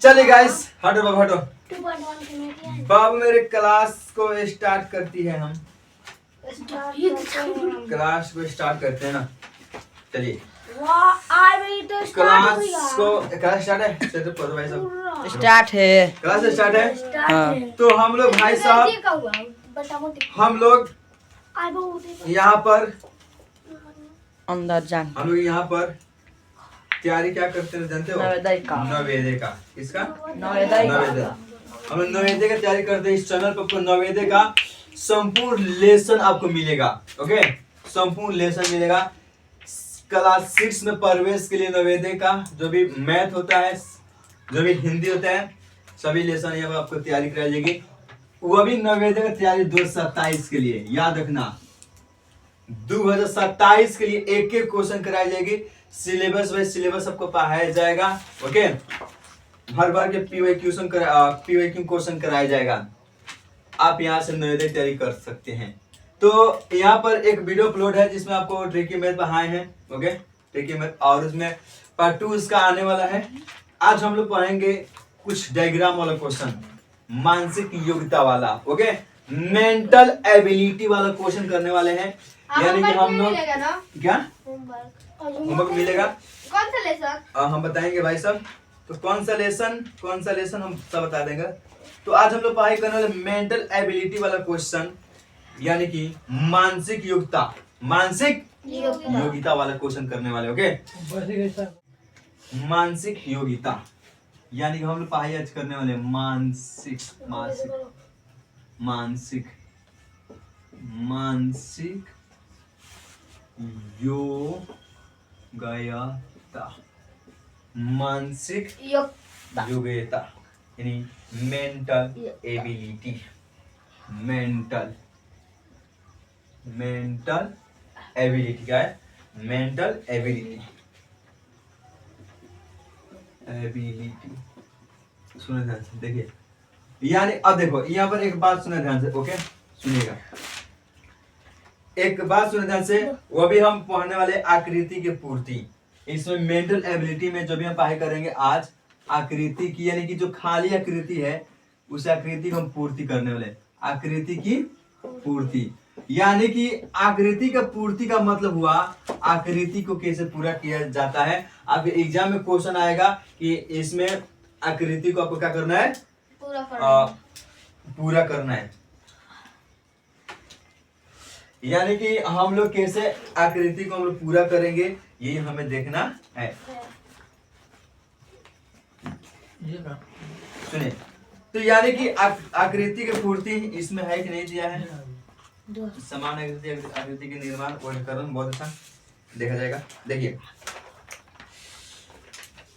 चलिए गाइस, हटो बाबू हटो। 2.1 के में क्या है? बाबू मेरे क्लास को स्टार्ट करती है, हम क्लास को स्टार्ट करते हैं ना। चलिए वाह आ रही तो स्टार्ट हो क्लास को क्लास स्टार्ट है। चलो पढ़ो भाई साहब, स्टार्ट है। क्लास स्टार्ट है। हाँ। तो हम लोग भाई साहब, हम लोग यहाँ पर अंदर जान हम लोग यहाँ पर तैयारी क्या करते हैं जानते हो? नवोदय का। नवोदय का। किसका? नवोदय नवोदय। का। हम लोग नवोदय का तैयारी करते हैं। इस चैनल पर आपको नवोदय का संपूर्ण लेसन आपको मिलेगा। ओके, संपूर्ण लेसन मिलेगा। क्लास 6 में प्रवेश के लिए नवोदय का जो भी मैथ होता है, जो भी हिंदी होता है, सभी लेसन यहाँ पर आपको तैयारी कराई जाएगी। वो भी नवोदय का तैयारी 2027 के लिए, याद रखना 2027 के लिए एक एक क्वेश्चन कराई जाएगी। सिलेबस वाइज सिलेबस आपको पढ़ाया जाएगा। ओके, हर बार के पीवाईक्यू क्वेश्चन कराया जाएगा। आप यहाँ से नवोदय तैयारी कर सकते हैं। तो यहाँ पर एक वीडियो अपलोड है जिसमें आपको ट्रिकी मैथ पढ़ाए हैं। ओके, ट्रिकी मैथ, और उसमें पार्ट 2 इसका आने वाला है। आज हम लोग पढ़ेंगे कुछ डायग्राम वाला क्वेश्चन, मानसिक योग्यता वाला। ओके, मेंटल एबिलिटी वाला क्वेश्चन करने वाले हैं। यानी कि हम लोग क्या होमवर्क मिलेगा, कौन सा लेसन? हम बताएंगे भाई साहब। तो कौन सा लेसन हम सब बता देंगे। तो आज हम लोग पढ़ाई करने वाले मेंटल एबिलिटी वाला क्वेश्चन, यानी कि मानसिक योग्यता वाला क्वेश्चन करने वाले। ओके, मानसिक योग्यता यानी कि हम लोग पढ़ाई आज करने वाले मानसिक योग्यता यानी मेंटल एबिलिटी। मेंटल क्या है? Mental ability. सुने ध्यान से, देखिए। यानी अब देखो यहाँ पर एक बात सुने ध्यान से। ओके, सुनिएगा, एक बात सुने ध्यान से। वो भी हम पढ़ने वाले आकृति की पूर्ति। इसमें मेंटल एबिलिटी में जो भी हम पढ़ाई करेंगे आज, आकृति की, यानी कि जो खाली आकृति है उस आकृति को हम पूर्ति करने वाले। आकृति की पूर्ति यानी कि आकृति का पूर्ति का मतलब हुआ आकृति को कैसे पूरा किया जाता है। अब एग्जाम में क्वेश्चन आएगा कि इसमें आकृति को आपको क्या करना है? पूरा करना है। यानी कि हम लोग कैसे आकृति को हम लोग पूरा करेंगे, ये हमें देखना है। सुनिए, तो यानी कि आकृति की पूर्ति इसमें है कि नहीं दिया है? समान आकृति के निर्माण और करण बहुत अच्छा देखा जाएगा।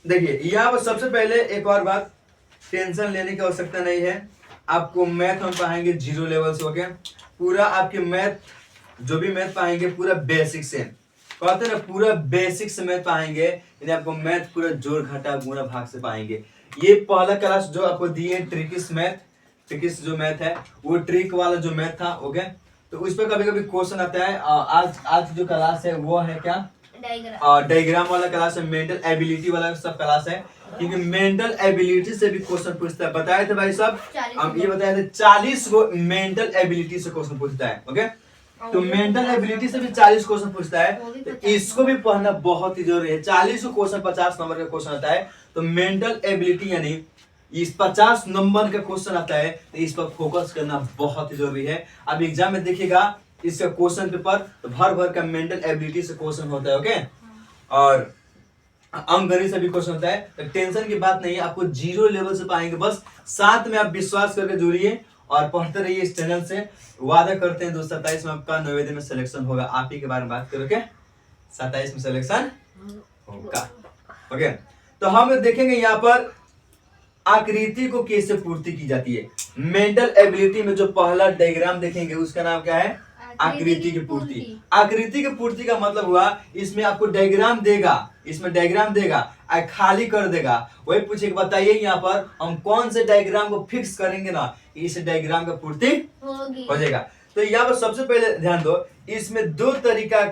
देखिए यहाँ पर सबसे पहले एक और बात, टेंशन लेने की आवश्यकता नहीं है। आपको मैथ हम पढ़ाएंगे 0 लेवल से। ओके, पूरा आपके मैथ, जो भी मैथ पढ़ाएंगे पूरा बेसिक से, कहते हैं ना पूरा बेसिक से मैथ पढ़ाएंगे। यानी आपको मैथ पूरा जोड़ घटा गुणा भाग से पाएंगे। ये पहला क्लास जो आपको दिए ट्रिकिस जो मैथ है, वो ट्रिक वाला जो मैथ था। ओके, तो उस पर कभी कभी क्वेश्चन आता है। आज जो क्लास है वो है क्या? डायग्राम वाला क्लास है, मेंटल एबिलिटी वाला सब क्लास है। क्योंकि मेंटल एबिलिटी से भी क्वेश्चन पूछता है। बताए थे भाई साहब, हम ये बताए थे 40 को मेंटल एबिलिटी से क्वेश्चन पूछता है। ओके, तो मेंटल एबिलिटी से भी 40 क्वेश्चन पूछता है, तो इसको भी पढ़ना बहुत ही जरूरी है। 40 क्वेश्चन 50 नंबर का क्वेश्चन आता है, तो मेंटल एबिलिटी यानी इस 50 नंबर का क्वेश्चन आता है, तो इस पर फोकस करना बहुत ही जरूरी है। अब एग्जाम में देखिएगा इसका क्वेश्चन पेपर, तो भर का मेंटल एबिलिटी से क्वेश्चन होता है। ओके, और अंकगणित से भी क्वेश्चन होता है। तो टेंशन की बात नहीं है, आपको 0 लेवल से पाएंगे। बस साथ में आप विश्वास करके जुड़िए और पढ़ते रहिए इस चैनल से। वादा करते हैं 2027 में आपका नवोदय में सिलेक्शन होगा। आप ही के बारे में बात करोगे, 27 में सिलेक्शन होगा। ओके, तो हम देखेंगे यहाँ पर आकृति को कैसे पूर्ति की जाती है। मेंटल एबिलिटी में जो पहला डायग्राम देखेंगे उसका नाम क्या है? आकृति की पूर्ति। आकृति की पूर्ति का मतलब हुआ इसमें आपको डायग्राम देगा, खाली कर देगा। वही पूछे बताइए यहाँ पर हम कौन से डायग्राम को फिक्स करेंगे ना, इस डायग्राम का पूर्ति हो जाएगा। तो यहाँ पर सबसे पहले ध्यान दो, इसमें दो तरीका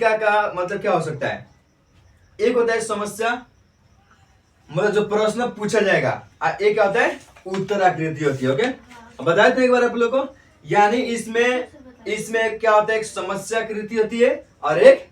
का क्या हो सकता है? एक होता है समस्या, मतलब जो प्रश्न पूछा जाएगा, और एक क्या होता है उत्तर आकृति होती है। ओके, अब बता देते हैं एक बार आप लोग को। यानी इसमें क्या होता है, एक समस्या आकृति होती है और एक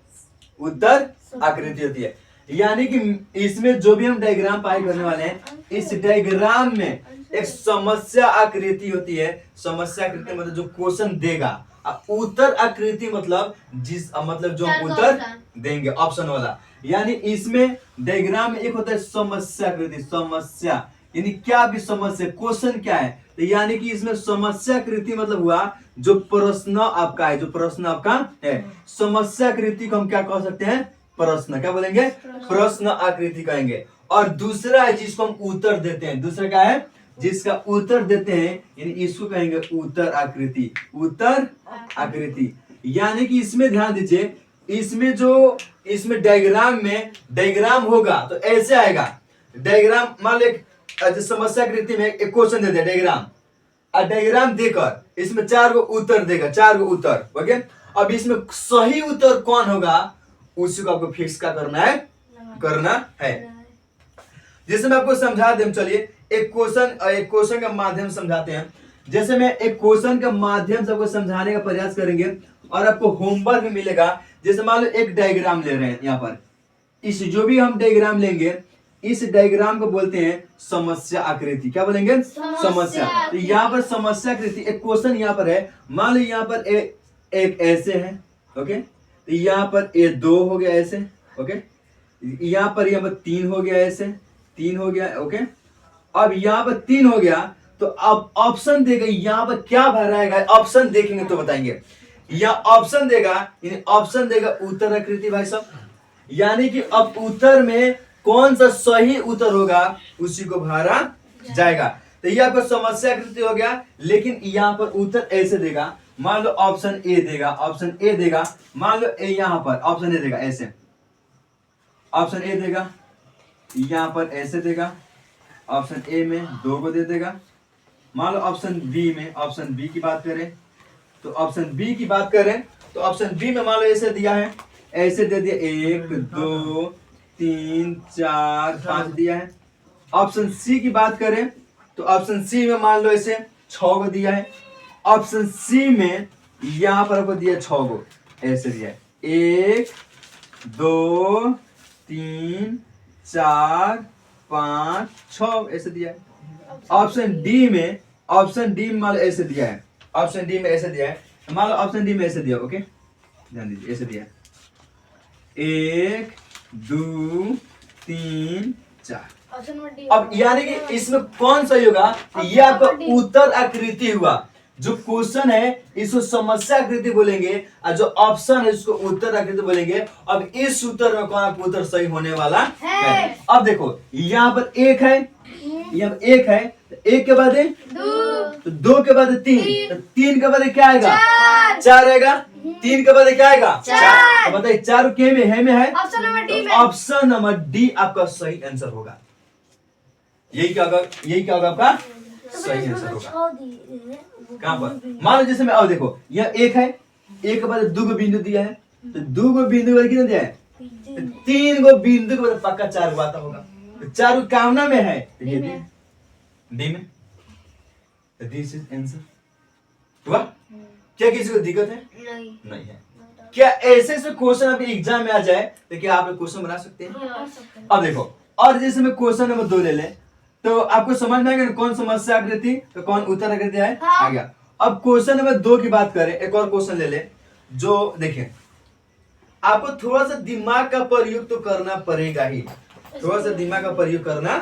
उत्तर आकृति होती है। यानी कि इसमें जो भी हम डायग्राम पाई करने वाले हैं, इस डायग्राम में एक समस्या आकृति होती है। समस्या आकृति मतलब जो क्वेश्चन देगा, और उत्तर आकृति मतलब मतलब जो हम उत्तर देंगे, ऑप्शन वाला। यानी इसमें डायग्राम में एक होता है समस्या आकृति, समस्या यानी क्या भी समस्या, क्वेश्चन क्या है, तो यानी कि इसमें समस्या आकृति मतलब हुआ जो प्रश्न आपका है, जो प्रश्न आपका है। समस्या आकृति को हम क्या कह सकते हैं, प्रश्न, क्या बोलेंगे, प्रश्न आकृति कहेंगे। और दूसरा है जिसको हम उत्तर देते हैं, दूसरा क्या है जिसका उत्तर देते हैं, यानी इसको कहेंगे उत्तर आकृति, उत्तर आकृति। यानी कि इसमें ध्यान दीजिए, इसमें डायग्राम में डायग्राम होगा तो ऐसे आएगा डायग्राम। मान लो समस्या आकृति में एक क्वेश्चन दे दिया डायग्राम, और डायग्राम देकर इसमें 4 गो उत्तर देगा, 4 गो उत्तर। ओके, अब इसमें सही उत्तर कौन होगा उसी को आपको फिक्स क्या करना है। जैसे मैं आपको समझा दूं, चलिए एक क्वेश्चन का माध्यम समझाते हैं। जैसे मैं एक क्वेश्चन का माध्यम से आपको समझाने का प्रयास करेंगे और आपको होमवर्क में मिलेगा। जैसे मान लो एक डायग्राम ले रहे हैं, यहाँ पर इस जो भी हम डायग्राम लेंगे, इस डायग्राम को बोलते हैं समस्या आकृति। क्या बोलेंगे, समस्या। तो यहाँ पर समस्या आकृति, एक क्वेश्चन यहाँ पर है, मान लो यहाँ पर एक ऐसे है। ओके, तो यहाँ पर A2 हो गया ऐसे। ओके, यहाँ पर 3 हो गया ऐसे, 3 हो गया। ओके, अब यहाँ पर 3 हो गया तो अब ऑप्शन देगा, यहाँ पर क्या भरा है, ऑप्शन देखेंगे तो बताएंगे। यहाँ ऑप्शन देगा, यानी ऑप्शन देगा उत्तर आकृति भाई साहब। यानी कि अब उत्तर में कौन सा सही उत्तर होगा उसी को भरा जाएगा। तो यहाँ पर समस्या आकृति हो गया, लेकिन यहाँ पर उत्तर ऐसे देगा। मान लो ऑप्शन ए देगा, ऑप्शन ए देगा, मान लो ए यहाँ पर ऑप्शन ए देगा ऐसे, ऑप्शन ए देगा, यहाँ पर ऐसे देगा, ऑप्शन ए में 2 को दे देगा। मान लो ऑप्शन बी में, ऑप्शन बी की बात करें तो ऑप्शन बी की बात करें तो ऑप्शन बी में मान लो ऐसे दिया है, ऐसे दे दिया 1 2 3 4 5 दिया है। ऑप्शन सी की बात करें तो ऑप्शन सी में मान लो ऐसे 6 को दिया है। ऑप्शन सी में यहाँ पर आपको दिया 6 को, ऐसे दिया है 1 2 3 4 5 6 ऐसे दिया है। ऑप्शन डी में मान लो ऐसे दिया है, ऑप्शन डी में ऐसे दिया है, मान लो ऑप्शन डी में ऐसे दिया। ओके, ध्यान दीजिए, ऐसे दिया है 1 2 3 4। अब यानी कि इसमें कौन सही होगा, ये आपका उत्तर आकृति हुआ। जो क्वेश्चन है इसको समस्या आकृति बोलेंगे, और जो ऑप्शन है उसको उत्तर आकृति बोलेंगे। अब इस उत्तर में कौन आपका उत्तर सही होने वाला है। अब देखो यहाँ पर 1 है, यहाँ पर 1 है, तो 1 के बाद 2 के बाद 3, तो 3 के बाद क्या आएगा, 4 आएगा। 3 के बाद क्या आएगा, 4। तो बताइए 4 के में है ऑप्शन नंबर डी आपका सही आंसर होगा। यही क्या होगा आपका सही आंसर होगा। कहां पर, मान लो जैसे मैं, अब देखो यह 1 है, 1 के बाद 2 को बिंदु दिया है, तो 2 को बिंदु कितना दिया है, 3 को बिंदु के बाद पक्का 4 आता होगा। तो 4 कामना में है, डी में, दिस इज आंसर हुआ। क्या किसी को दिक्कत है, नहीं है। क्या ऐसे क्वेश्चन आपके एग्जाम में आ जाए तो क्या आप क्वेश्चन बना सकते हैं। अब देखो, और जैसे मैं क्वेश्चन नंबर 2 ले ले तो आपको समझ में आएगा कौन समस्या आकृति तो कौन उत्तर आकृति है, आ गया। अब क्वेश्चन नंबर 2 की बात करें, एक और क्वेश्चन ले ले, जो देखिए आपको थोड़ा सा दिमाग का प्रयोग तो करना पड़ेगा ही, थोड़ा सा दिमाग का प्रयोग करना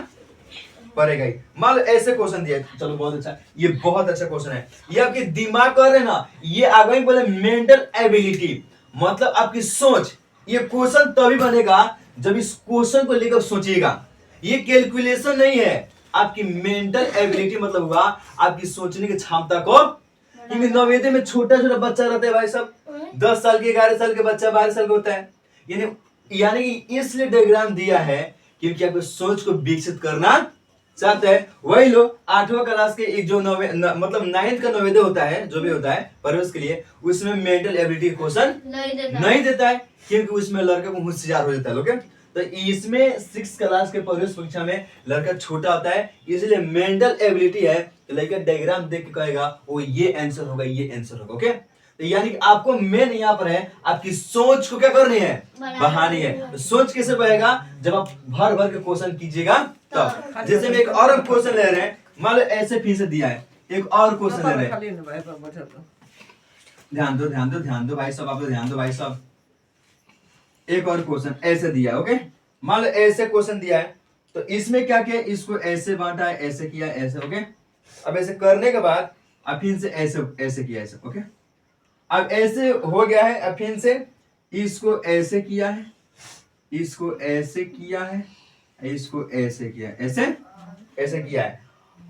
पड़ेगा ही। मान लो ऐसे क्वेश्चन दिया, चलो बहुत अच्छा, ये बहुत अच्छा क्वेश्चन है। ये आपके दिमाग कर रहे ना, ये आगे बोले मेंटल एबिलिटी, मतलब आपकी सोच। ये क्वेश्चन तभी बनेगा जब इस क्वेश्चन को लेकर सोचिएगा। ये कैलकुलेशन नहीं है, आपकी मेंटल एबिलिटी मतलब हुआ आपकी सोचने की क्षमता को। क्योंकि नवोदय में छोटा बच्चा रहता है भाई साहब, 10 साल के 11 साल के बच्चा 12 साल का होता है। यानी कि इसलिए डायग्राम दिया है क्योंकि आपको सोच को विकसित करना चाहते हैं। वही लोग 8वां क्लास के एक जो मतलब 9th का नवोदय होता है, जो भी होता है प्रवेश के लिए, उसमें मेंटल एबिलिटी क्वेश्चन नहीं देता है, क्योंकि उसमें लड़के को होशियार हो जाता है। ओके, तो इसमें 6 क्लास के प्रवेश परीक्षा में लड़का छोटा होता है, इसलिए मेंटल एबिलिटी है, तो लड़का डायग्राम देख के कहेगा वो ये आंसर होगा, ये आंसर होगा। ओके, तो यानी कि आपको मेन यहाँ पर है आपकी सोच को क्या करनी है, बढ़ानी है। तो सोच कैसे बढ़ेगा, जब आप भर भर के क्वेश्चन कीजिएगा तब। जैसे हम एक और क्वेश्चन ले रहे हैं, मान लो ऐसे फिर से दिया है, एक और क्वेश्चन ले रहे हैं, ध्यान दो ध्यान दो ध्यान दो भाई साहब, आप लोग ध्यान दो भाई साहब। एक और क्वेश्चन ऐसे दिया है, ओके, मान लो ऐसे क्वेश्चन दिया है, तो इसमें क्या किया, इसको ऐसे बांटा है, ऐसे किया, ऐसे। ओके, अब ऐसे करने के बाद अब फिर से ऐसे ऐसे किया, ऐसे। ओके, अब ऐसे हो गया है, अब फिर से इसको ऐसे किया है, इसको ऐसे किया है, इसको ऐसे किया, ऐसे ऐसे किया है,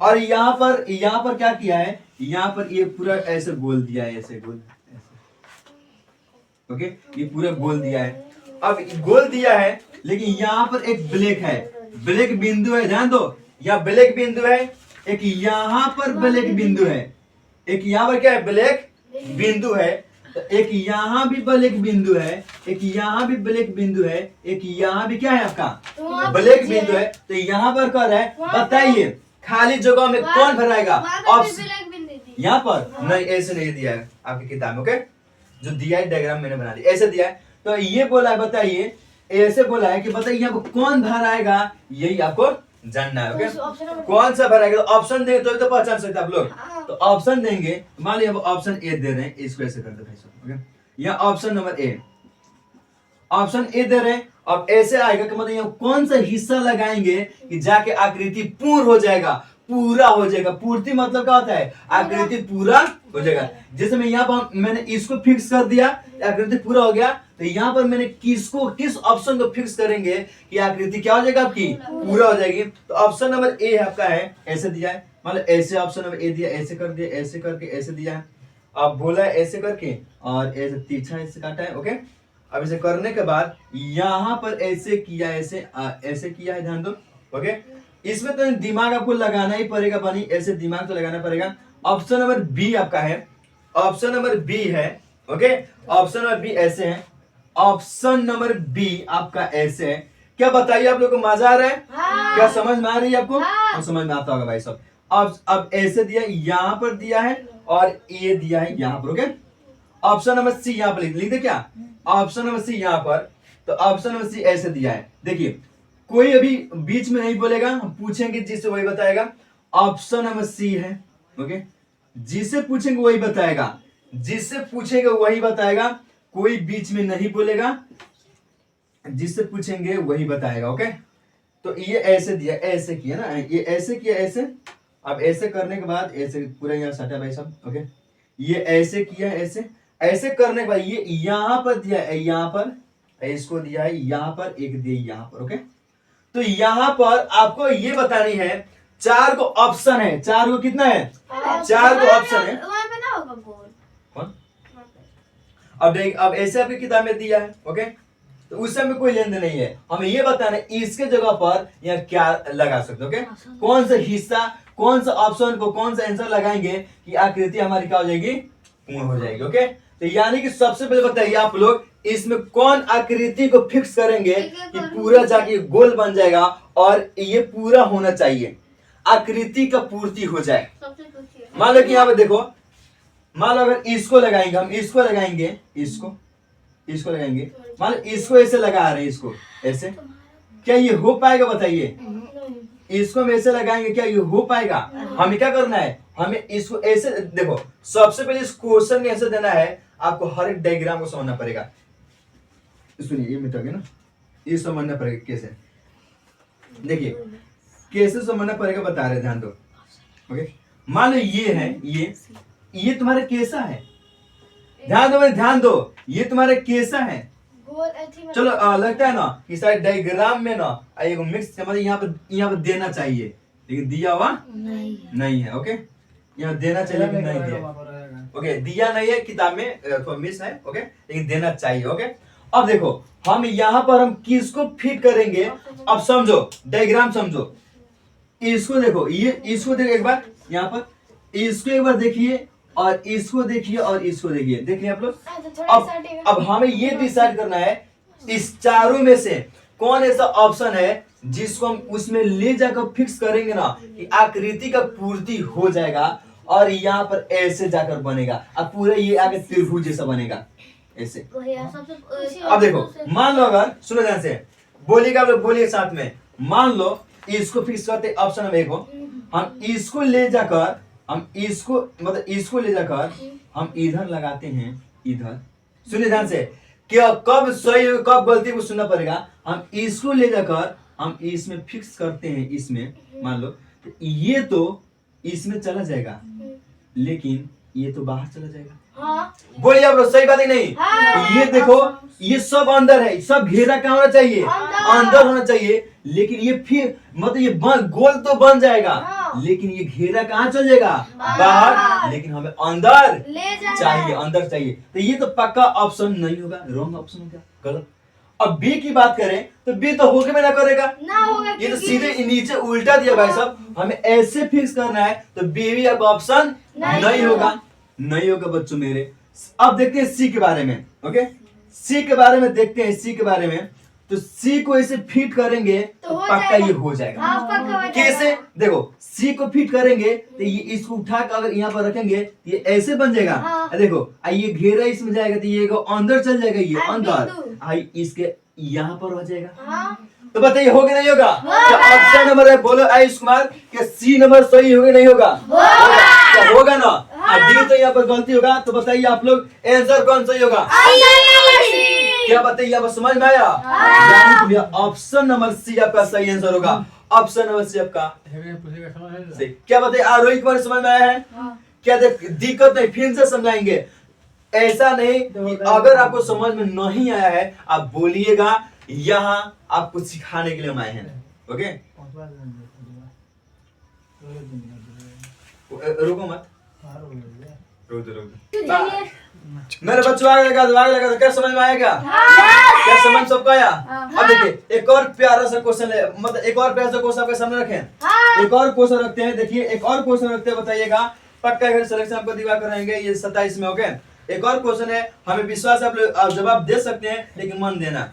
और यहाँ पर क्या किया है, यहाँ पर ये पूरा ऐसे गोल दिया है, ऐसे गोल, ऐसे। ओके, ये पूरा गोल दिया है। अब गोल दिया है, लेकिन यहाँ पर एक ब्लैक है, ब्लैक बिंदु है, ध्यान दो, यहाँ ब्लैक बिंदु है, एक यहाँ पर ब्लैक बिंदु है, एक यहाँ पर क्या है, ब्लैक बिंदु है, तो एक यहाँ भी ब्लैक बिंदु है, एक यहाँ भी ब्लैक बिंदु है, एक यहाँ भी क्या है आपका ब्लैक बिंदु है। तो यहाँ पर कर है, बताइए खाली जगह में कौन भराएगा ऑप्शन, यहाँ पर नहीं, ऐसे नहीं दिया है आपकी किताब में। ओके, जो दिया है डायग्राम मैंने बना दिया, ऐसे दिया है, तो ये बोला है, बताइए ऐसे बोला है कि बताइए यहाँ पर कौन भराएगा, यही आपको जानना है। ओके, कौन सा भराएगा, तो ऑप्शन देंगे तो पहचान सकते आप लोग। तो ऑप्शन देंगे, मान लीजिए ऑप्शन ए दे रहे हैं, इसको ऐसे कर दो भाई साहब। ओके, यहाँ option number A, option A दे रहे हैं, अब ऐसे आएगा कि मतलब यहाँ कौन सा हिस्सा लगाएंगे कि जाके आकृति पूर्ण हो जाएगा, पूरा हो जाएगा। पूर्ति मतलब क्या होता है, आकृति पूरा हो जाएगा। जैसे मैं यहाँ पर मैंने इसको फिक्स कर दिया, आकृति पूरा हो गया, तो यहाँ पर मैंने किस ऑप्शन को फिक्स करेंगे कि आकृति क्या हो जाएगा आपकी, पूरा हो जाएगी। तो ऑप्शन नंबर ए आपका है, ऐसे दिया है, मतलब ऐसे ऑप्शन नंबर ए दिया, ऐसे कर दिया, ऐसे करके ऐसे दिया है, अब बोला है ऐसे करके, और ऐसे तिरछा ऐसे काटा है। ओके, अब इसे करने के बाद यहाँ पर ऐसे किया, ऐसे ऐसे किया है, ध्यान दो। ओके, इसमें तो दिमाग आपको लगाना ही पड़ेगा, बनी ऐसे दिमाग तो लगाना पड़ेगा। ऑप्शन नंबर बी आपका है, ऑप्शन नंबर बी है। ओके, ऑप्शन नंबर बी ऐसे है, ऑप्शन नंबर बी आपका ऐसे है। क्या बताइए आप लोग को मजा आ रहा है? हाँ। क्या समझ में आ रही है आपको? हाँ। समझ में आता होगा भाई साहब। अब ऐसे दिया, यहाँ पर दिया है, और ये दिया है यहाँ पर। ओके, ऑप्शन नंबर सी यहाँ पर लिख दे, क्या ऑप्शन नंबर सी यहाँ पर, तो ऑप्शन नंबर सी ऐसे दिया है। देखिए कोई अभी बीच में नहीं बोलेगा, हम पूछेंगे जिससे वही बताएगा। ऑप्शन नंबर सी है। ओके, जिससे पूछेंगे वही बताएगा, जिससे पूछेंगे वही बताएगा, कोई बीच में नहीं बोलेगा, जिससे पूछेंगे वही बताएगा। ओके, तो ये ऐसे दिया, ऐसे किया ना, ये ऐसे किया, ऐसे। अब ऐसे करने के बाद ऐसे पूरा यहाँ सटा भाई साहब। ओके, ये ऐसे किया, ऐसे ऐसे करने के बाद ये यहाँ पर दिया है, यहाँ पर इसको दिया है, यहाँ पर एक दिया यहाँ पर। ओके, तो यहाँ पर आपको ये बतानी है, 4 को ऑप्शन है, 4 को कितना है, 4 को ऑप्शन है। वहाँ पे ना होगा गोल। कौन? अब देख, अब ऐसे आपकी किताब में दिया है। ओके, तो उस समय कोई लेन देन नहीं है, हमें ये बताना है इसके जगह पर यहाँ क्या लगा सकते। ओके, कौन सा हिस्सा, कौन सा ऑप्शन को, कौन सा आंसर लगाएंगे कि आकृति हमारी क्या हो जाएगी, पूर्ण हो जाएगी। ओके, तो यानी कि सबसे पहले बताइए आप लोग इसमें कौन आकृति को फिक्स करेंगे कि पूरा जाके गोल बन जाएगा, और ये पूरा होना चाहिए, आकृति का पूर्ति हो जाए। मान लो कि यहाँ पे देखो, मान लो अगर इसको लगाएंगे, हम इसको लगाएंगे, इसको लगाएंगे, मान लो इसको ऐसे लगा रहे हैं, इसको ऐसे, क्या ये हो पाएगा बताइए? इसको हम ऐसे लगाएंगे, क्या ये हो पाएगा? हमें क्या करना है, हमें इसको ऐसे, देखो सबसे पहले इस क्वेश्चन में ऐसे देना है, आपको हर एक डायग्राम को समझना पड़ेगा। सुनिए, ये मिटाओगे ना, ये समझना पड़ेगा कैसे। देखिए कैसे समझना पड़ेगा, बता रहे, ध्यान दो। ओके, मान लो ये है, ये तुम्हारा कैसा है, ध्यान दो भाई, ध्यान दो, ये तुम्हारा कैसा है। चलो लगता है ना कि शायद डायग्राम में ना एक मिक्स, मतलब यहाँ पर देना चाहिए, लेकिन दिया हुआ नहीं है। ओके, यहाँ देना चाहिए लेकिन नहीं दिया। ओके, दिया नहीं है किताब में, तो मिस है। ओके, लेकिन देना चाहिए। ओके, अब देखो हम यहाँ पर हम किसको फिट करेंगे, अब समझो डायग्राम समझो, इसको देखो, ये इसको देखो एक बार, यहाँ पर इसको एक बार देखिए, और इसको देखिए, और इसको देखिए, देखिए आप लोग। अब हमें ये डिसाइड करना है, इस चारों में से कौन ऐसा ऑप्शन है जिसको हम उसमें ले जाकर फिक्स करेंगे ना कि आकृति का पूर्ति हो जाएगा और यहाँ पर ऐसे जाकर बनेगा, अब पूरा ये आगे त्रिभुज जैसा बनेगा ऐसे। भैया सबसे अब देखो, मान लो, अगर सुनो ध्यान से बोलिएगा, आप लोग बोलिए साथ में। मान लो इसको फिक्स करते, ऑप्शन नंबर 1 हो, हम इसको ले जाकर, हम इसको मतलब इसको ले जाकर हम इधर लगाते हैं, इधर सुनिए ध्यान से, क्या कब सही कब गलती को सुनना पड़ेगा। हम इसको ले जाकर हम इसमें फिक्स करते हैं, इसमें मान लो तो ये तो इसमें चला जाएगा लेकिन ये तो बाहर चला जाएगा। हाँ बोलिए आप लोग, सही बात है नहीं? हाँ। ये देखो, ये सब अंदर है, सब घेरा कहाँ होना चाहिए? अंदर होना चाहिए, लेकिन ये फिर मतलब ये गोल तो बन जाएगा हाँ। लेकिन ये घेरा कहाँ चल जाएगा? बाहर। लेकिन हमें अंदर ले जाना चाहिए, अंदर चाहिए, तो ये तो पक्का ऑप्शन नहीं होगा, रॉन्ग ऑप्शन होगा, गलत। अब बी की बात करें तो बी तो होके में ना करेगा, ना होगा ये तो क्योंकि- सीधे नीचे उल्टा दिया भाई साहब, हमें ऐसे फिक्स करना है, तो बी भी अब ऑप्शन नहीं होगा, नहीं होगा बच्चों मेरे। अब देखते हैं सी के बारे में। ओके, सी के बारे में देखते हैं, सी के बारे में तो सी को ऐसे फिट करेंगे तो हो पक्का जाएगा। ये हो जाएगा। हाँ, पक्का हो जाएगा। कैसे? देखो, सी को फिट करेंगे तो ये इसको उठा कर अगर यहाँ पर रखेंगे ये ऐसे बन जाएगा। हाँ। देखो, ये घेरा इसमें जाएगा तो ये अंदर चल जाएगा, ये बिंदु। अंदर आई इसके यहाँ पर हो जाएगा। हाँ तो बताइए होगा नहीं होगा? होगा। क्या ऑप्शन नंबर है, बोलो आयुष कुमार, क्या सी नंबर सही होगा नहीं होगा? क्या होगा ना? डी तो यहाँ पर गलती होगा, तो बताइए आप लोग आंसर कौन सही होगा? क्या बताइए, आप समझ में आया? यानी कि भैया ऑप्शन नंबर सी आपका सही आंसर होगा। ऑप्शन नंबर सी आपका सही। क्या बताइए, आरोही कुमार समझ में आया है? क्या दिक्कत नहीं, फिर से समझाएंगे। ऐसा नहीं कि अगर आपको समझ में नहीं आया है आप बोलिएगा, यहाँ आपको सिखाने के लिए हम आए हैं। ओके, रुको मत, रुक दो। मेरे बच्चों आगे लगा दो, क्या समझ में आया? क्या समझ सबको आया? अब देखिए, एक और प्यारा सा क्वेश्चन है, मतलब एक और प्यारा सा क्वेश्चन आपके सामने रखें। एक और क्वेश्चन रखते हैं, देखिए एक और क्वेश्चन रखते हैं, बताइएगा। पक्का घर सिलेक्शन आपको दिवा कर रहेंगे, ये 27 में। ओके, एक और क्वेश्चन है, हमें विश्वास है आप लोग जवाब दे सकते हैं, लेकिन मन देना,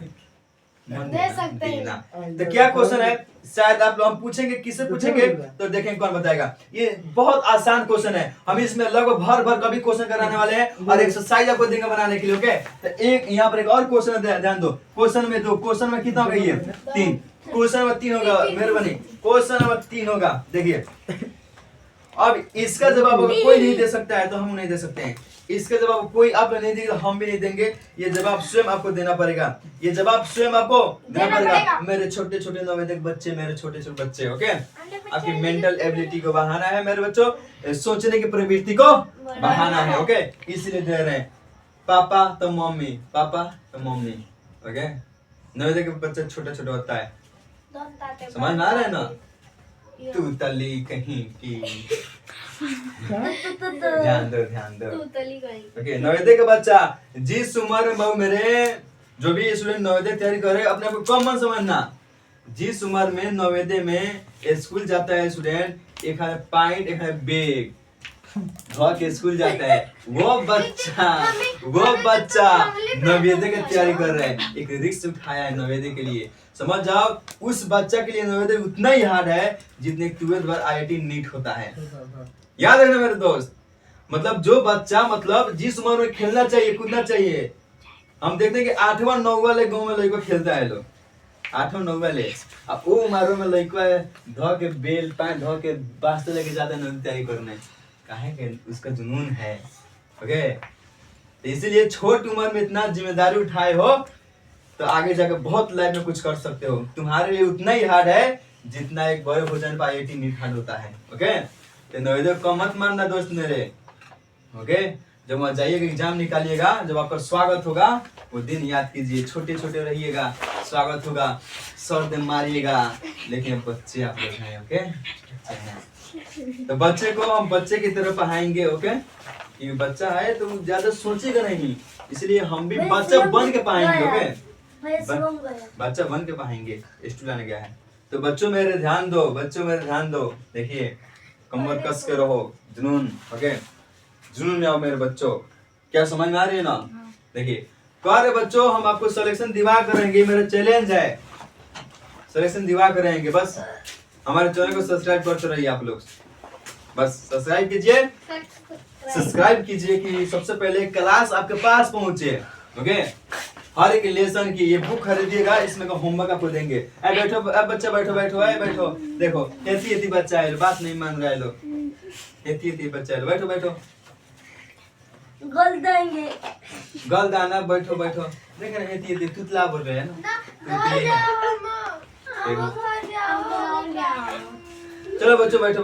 दे सकते हैं। देना। तो क्या क्वेश्चन है, शायद आप लोग हम पूछेंगे, किससे पूछेंगे तो देखें कौन बताएगा। ये बहुत आसान क्वेश्चन है, हम इसमें लगभग भर कभी क्वेश्चन कराने वाले हैं और एक्सरसाइज आपको देंगे बनाने के लिए। ओके, तो एक यहाँ पर एक और क्वेश्चन ध्यान दो। क्वेश्चन में 2, क्वेश्चन में कितना होगा? ये 3, क्वेश्चन नंबर 3 होगा, मेहरबानी क्वेश्चन नंबर 3 होगा। देखिए, अब इसका जवाब अगर कोई नहीं दे सकता है तो हम नहीं दे सकते हैं, इसका जवाब कोई आप नहीं देंगे तो हम भी नहीं देंगे। ये जवाब स्वयं आपको देना पड़ेगा, ये जवाब स्वयं आपको देना पड़ेगा। मेरे छोटे छोटे नवोदय बच्चे, मेरे छोटे छोटे बच्चे, ओके, आपकी मेंटल एबिलिटी को बढ़ाना है मेरे बच्चों, सोचने की प्रवृत्ति को बढ़ाना है। ओके, इसलिए दे रहे हैं। पापा तो मम्मी, पापा तो मम्मी। ओके, नवोदय के बच्चे छोटे छोटे होता है, समझ में आ रहा है ना? तू तली कहीं की, ध्यान दो। ओके, नवोदय का बच्चा जिस उम्र में बहु मेरे जो भी स्टूडेंट नवोदय तैयारी करे, अपने आप को कॉमन समझना। जिस उम्र में नवोदय में स्कूल जाता है स्टूडेंट, एक है पॉइंट, एक है बैग धो के स्कूल जाता है, वो बच्चा नवोदय की तैयारी कर रहा है, एक रिस्क उठाया है नवोदय के लिए। समझ जाओ, उस बच्चा के लिए नवोदय उतना ही हार्ड है जितने 12th बार IIT नीट होता है। याद रखना मेरे दोस्त, मतलब जो बच्चा मतलब जिस उम्र में खेलना चाहिए, कूदना चाहिए, हम देखते हैं कि 8वां 9वां वाले गाँव में लड़का खेलता है लोग, 8वां 9वां वाले, अब वो उम्र में लड़का धो के बेल पैंट धो के बास्ते लेके जाता है नवोदय तैयारी करने, काहे के उसका जुनून है। ओके, तो इसीलिए छोट उम्र में इतना जिम्मेदारी उठाए हो तो आगे जाकर बहुत लाइफ में कुछ कर सकते हो। तुम्हारे लिए उतना ही हार्ड है जितना एक बड़े भोजन पर IIT नीट हार्ड होता है। ओके, तो नवोदय को मत मानना दोस्त मेरे। ओके, जब वहां जाइएगा एग्जाम निकालिएगा, जब आपका स्वागत होगा वो दिन याद कीजिए, छोटे छोटे रहिएगा, स्वागत होगा, सर दे मारिएगा, लेकिन बच्चे आप लोग हैं। ओके, तो बच्चे को हम बच्चे की तरह पढ़ाएंगे। ओके, ये बच्चा है तो ज्यादा सोचेगा नहीं, इसलिए हम भी बच्चा बन के पढ़ाएंगे। ओके, बच्चा बन के पढ़ाएंगे, स्टूडेंट गया है। तो बच्चों मेरे ध्यान दो, बच्चों मेरे ध्यान दो, देखिए कमर कस के रहो, जुनून। ओके, जुनून में आओ मेरे बच्चों, क्या समझ में आ रही है ना? देखिए कार्य बच्चों, हम आपको सिलेक्शन दिवा करेंगे, मेरा चैलेंज है। सलेक्शन दिवा कर रहेंगे। बस हमारे चैनल को सब्सक्राइब करते रहिए आप लोग। बस सब्सक्राइब कीजिए कि सबसे पहले क्लास आपके पास पहुंचे। ओके, हर एक लेसन की ये बुक खरीदिएगा, इसमें का होमवर्क आपको देंगे। बैठो बच्चा, बैठो बैठो। देखो एती बच्चा है, बात नहीं मान रहा है लोग। एती बच्चा है, बैठो। गल देंगे। गल दाना, बैठो। देख रहे एती तुतला बोल रहे हैं ना। चलो बच्चों बैठो।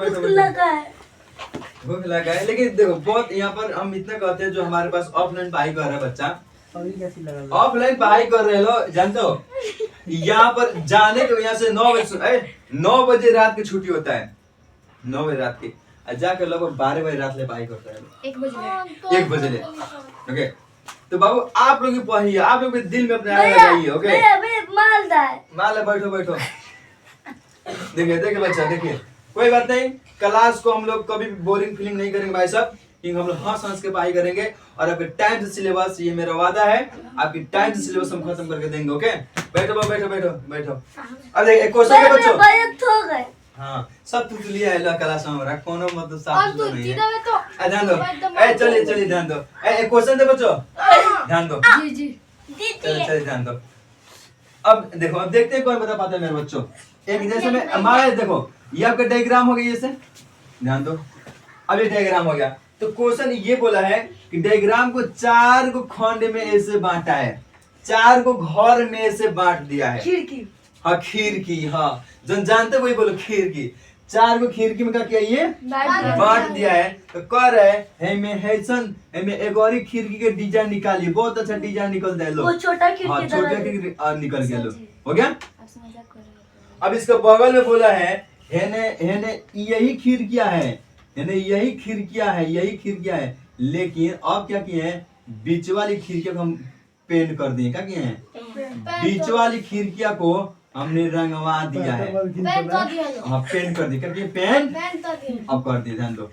भूख लगा है, लेकिन देखो बहुत यहाँ पर हम इतना कहते हैं, जो हमारे पास ऑफलाइन पढ़ाई कर रहा है बच्चा, ऑफलाइन पढ़ाई कर रहे लो, जानते हो यहाँ पर जाने के यहाँ से 9 बजे रात की छुट्टी होता है। 9 बजे रात की जाकर लगभग 12 बजे रात ले पढ़ाई करता है। 1 बजे ले। ओके, तो बाबू आप लोग पढ़िए, आप लोग दिल में अपने आगे लगाइए। ओके, माल बैठो। देखिए बच्चा, देखिए कोई बात नहीं, क्लास को हम लोग कभी भी बोरिंग फीलिंग नहीं करेंगे भाई साहब, क्योंकि हम लोग हंस के पढ़ाई करेंगे और आपके टाइम से सिलेबस, ये मेरा वादा है, आपकी टाइम से सिलेबस हम खत्म करके देंगे। ओके, बैठो। अब देखिए क्वेश्चन के बच्चों, हाँ सब तुतलिया है क्लास में हमारा, कोनो मतलब साफ नहीं है। ध्यान दो, चलिए ध्यान दो। क्वेश्चन दे बच्चों, ध्यान दो। जी चलिए ध्यान दो। अब देखो, अब देखते हैं कौन बता पाता है मेरे बच्चों। एक जैसे में हमारा देखो, ये आपका डायग्राम हो गया, जैसे ध्यान दो। अब ये डायग्राम हो गया, तो क्वेश्चन ये बोला है कि डायग्राम को 4 को खंड में ऐसे बांटा है, 4 को घर में ऐसे बांट दिया है। खिड़की, हाँ जन जानते वही बोलो, खिड़की। 4 को खिड़की में क्या किया, ये बांट दिया है। तो कर रहे हमें एक और खिड़की के डिजाइन निकालिए। बहुत अच्छा डिजाइन निकल जाए लो, छोटा खिड़की निकल गया लो, हो गया। अब इसके बगल में बोला है यही खिड़कियां है, लेकिन अब क्या किए हैं, बीच वाली खिड़कियां को हम पेंट कर दिए। क्या किए हैं, बीच वाली खिड़कियां को हमने रंगवा दिया है। हाँ पेंट कर दिया, पेंट अब कर दिए। ध्यान दो,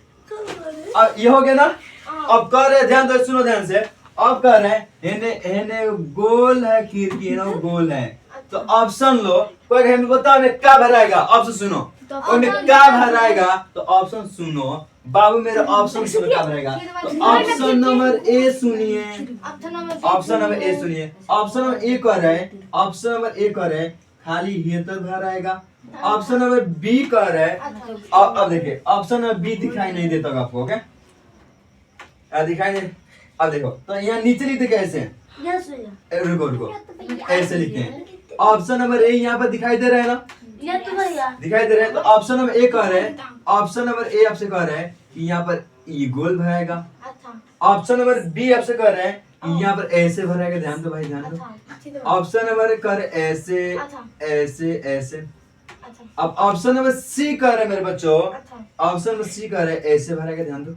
अब ये हो गया ना। अब कर रहे, ध्यान दो, सुनो ध्यान से। अब कर रहे हैं गोल है खिड़की, है ना गोल है, तो ऑप्शन लो। कोई हमें बताओ में क्या भराएगा, ऑप्शन सुनो। उनमें क्या भराएगा, तो ऑप्शन सुनो बाबू, मेरा ऑप्शन सुनो क्या भराएगा। तो ऑप्शन नंबर ए सुनिए, ऑप्शन नंबर ए सुनिए। ऑप्शन नंबर ए कर रहे खाली हेतर भराएगा। ऑप्शन नंबर बी कर रहे, अब देखिए ऑप्शन नंबर बी दिखाई नहीं देता आपको। ओके, दिखाई नहीं। अब देखो, तो यहाँ नीचे लिखते कैसे, रुको ऐसे लिखते हैं। ऑप्शन नंबर ए यहाँ पर दिखाई दे रहा है ना, दिखाई दे रहा है। तो ऑप्शन नंबर ए कह रहे हैं, ऑप्शन नंबर ए आपसे कह रहे हैं कि यहाँ पर ये गोल भराएगा। ऑप्शन नंबर बी आपसे कह रहे हैं कि यहाँ पर ऐसे भराएगा। ध्यान दो भाई, ध्यान दो। ऑप्शन नंबर कर ऐसे। अब ऑप्शन नंबर सी कह रहे हैं मेरे बच्चों, ऑप्शन नंबर सी कह रहे हैं ऐसे भराएगा। ध्यान दो,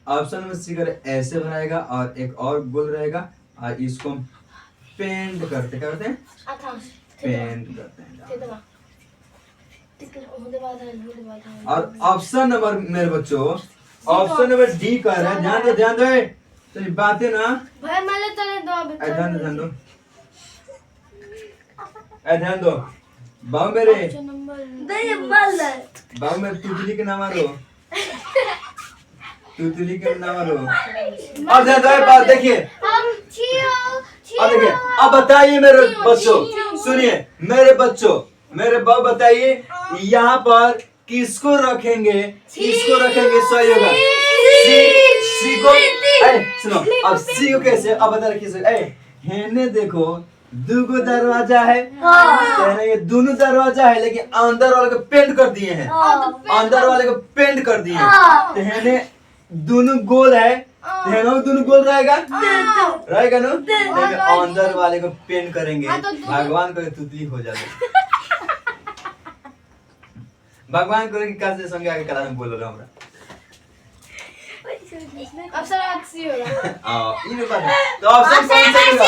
ऑप्शन नंबर सी कह रहे ऐसे भराएगा और एक और गोल रहेगा, और इसको पेंट करते हैं, पेंट करते हैं। और ऑप्शन नंबर मेरे बच्चों, ऑप्शन नंबर डी कर रहे हैं। ध्यान दो चलिए बातें ना भाई माले चले दो, ध्यान दो बाबू मेरे, बाबू मेरे तुतली के नाम आलो, तुतली के नाम आलो। अब ध्यान दो, बात देखिए, अब देखिए, अब बताइए मेरे बच्चों, सुनिए मेरे बच्चों, मेरे बाबू बताइए यहाँ पर किसको रखेंगे, सही होगा सी को। सुनो, अब सी को कैसे, अब बता रखिए। हेने देखो दुगो दरवाजा है, ये दोनों दरवाजा है, लेकिन अंदर वाले को पेंट कर दिए हैं, अंदर वाले को पेंट कर दिए हैं। तो हेने दोनों गोल है, दोनों गोल रहेगा ना, अंदर वाले को पेंट करेंगे। भगवान को तुतली हो जाए, भगवान को कैसे संगे आगे कला में बोल रहा हूँ। ऑप्शन सी होगा। ये बात है, तो ऑप्शन कौन सा होगा,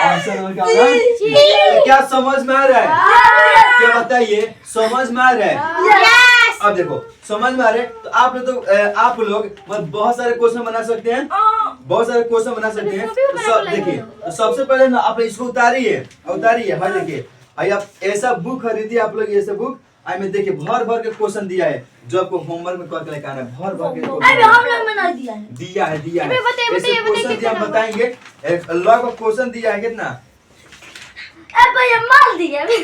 ऑप्शन नंबर क्या होगा। क्या समझ में आ रहा है, क्या बताइए, समझ में आ रहा है। अब देखो समझ में आ रहा है, तो आप लोग बहुत सारे क्वेश्चन बना सकते हैं, बहुत सारे क्वेश्चन बना सकते हैं। कॉपी तो बना सब के देखिए, लाइए। तो सबसे पहले ना आप इसको उतारिए हाँ देखिए, भाई आप ऐसा बुक खरीदिए, आप लोग ऐसे बुक आई में देखिए भर भर के क्वेश्चन दिया है जो आपको होमवर्क में करके लेकर आना है। भर भर के अरे क्वेश्चन हम लोग में नहीं दिया है। दिया है अबे बताइए, ऐसे बताइए, क्वेश्चन बताइए दिया, हम कितना बताएंगे। एक लॉ का क्वेश्चन दिया है कितना, अरे भैया माल दिया अभी।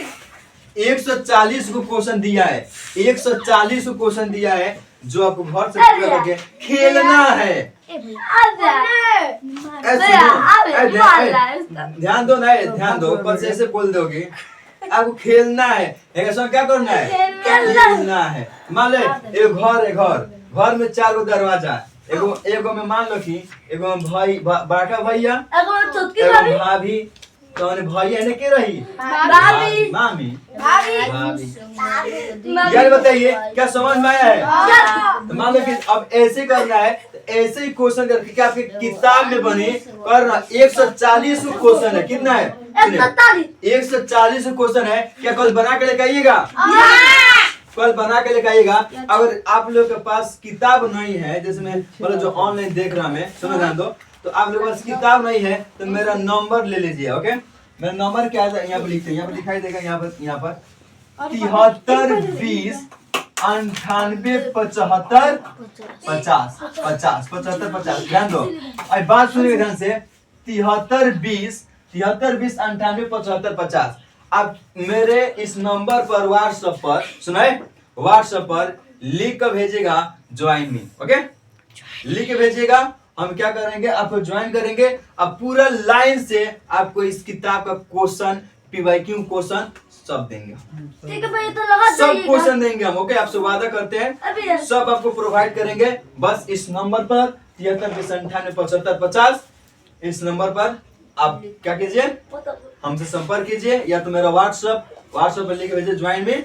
140 को क्वेश्चन दिया है, 140 को क्वेश्चन दिया है जो आपको घर से अरे पूरा करके खेलना है। ए भैया ऐसे भैया, सुनो, अबे ऐ ध्यान- मार ऐ, रहा है उसका। ध्यान दो ना, ध्यान दो, ऊपर से ऐसे बोल दोगे आपको खेलना है। ऐसा क्या करना है, खेलना है। मान ले एक घर है, घर में 4 गो दरवाजा, एगो में मान लो कि एगो में भाई बड़का भैया, अगर चुटकी एगो भाभी में भाभी, तो भैया ने के रही भाभी मामी भाभी भाभी। यार बताइए क्या समझ में आया है। तो मान लो कि अब ऐसे करना है, तो ऐसे ही क्वेश्चन करके क्या आपकी किताब में बने करना। 140 क्वेश्चन है, कितना है, 140 क्वेश्चन है। क्या कल बना के लेकर आइएगा, कल बना के लेकर आइएगा। अगर आप लोग के पास किताब नहीं है, जैसे मैं मतलब जो ऑनलाइन देख रहा मैं, सुनो ध्यान दो, तो आप लोग के पास किताब नहीं है तो मेरा नंबर ले लीजिए। ओके, मेरा नंबर क्या है, यहाँ पर लिखते हैं, यहाँ पर दिखाई देगा, यहाँ पर 73 20 98 75 50 50 75 50। ध्यान दो, अब बात सुनिए ध्यान से। 73 20 98 75 50। आप मेरे इस नंबर पर व्हाट्सएप पर सुनाए, व्हाट्सएप पर लिख कर भेजिएगा ज्वाइन मी। ओके, लिख के भेजिएगा, हम क्या करेंगे आपको ज्वाइन करेंगे। अब पूरा लाइन से आपको इस किताब का क्वेश्चन पीवाईक्यू क्वेश्चन सब देंगे, ठीक है भैया, तो लगा सब जाइएगा। क्वेश्चन देंगे हम। ओके, आपसे वादा करते हैं अभी सब आपको प्रोवाइड करेंगे। बस इस नंबर पर 73 20 98 75 50, इस नंबर पर आप क्या कीजिए, हमसे संपर्क कीजिए, या तो मेरा व्हाट्सएप पर लिख के भेजिए ज्वाइन में,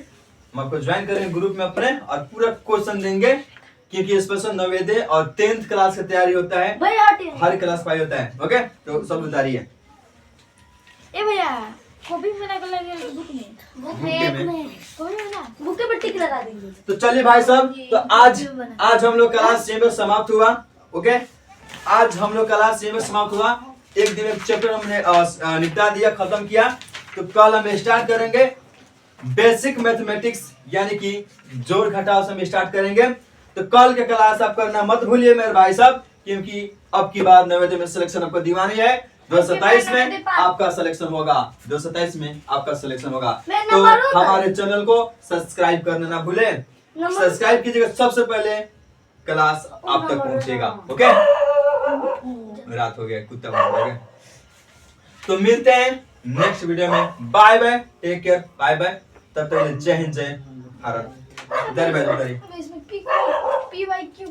हम आपको ज्वाइन करेंगे ग्रुप में अपने, और पूरा क्वेश्चन देंगे। क्योंकि स्पेशल नवोदय और 10th क्लास की तैयारी होता है, भैया हटिए। हर क्लास पाई होता है। ओके, तो सब उतारिए ए भैया कॉपी में ना कर लगे बुक में कॉपी में ना बुक पे टिक लगा देंगे। तो चलिए भाई साहब, तो आज हम लोग क्लास 6 में समाप्त हुआ। ओके, आज हम लोग क्लास 6 में समाप्त हुआ। एक दिन एक चैप्टर हमने निपटा दिया, खत्म किया। तो कल हम स्टार्ट करेंगे बेसिक मैथमेटिक्स, यानी कि जोड़ घटाव से हम स्टार्ट करेंगे। तो कल के क्लास आप करना मत भूलिए मेरे भाई साहब, क्योंकि अब की बार नवोदय में सिलेक्शन आपको दीवानी है। 2027 में आपका सिलेक्शन होगा, 2027 में आपका सिलेक्शन होगा। तो हमारे चैनल को सब्सक्राइब करना ना भूलें, सब्सक्राइब कीजिएगा, सबसे पहले क्लास आप तक पहुंचेगा। ओके, रात हो गया, कुत्ता भौंक गया। तो मिलते हैं नेक्स्ट वीडियो में। Bye bye, take care, bye bye. तब तक जय हिंद, जय भारत। इसमें पी वाई क्यू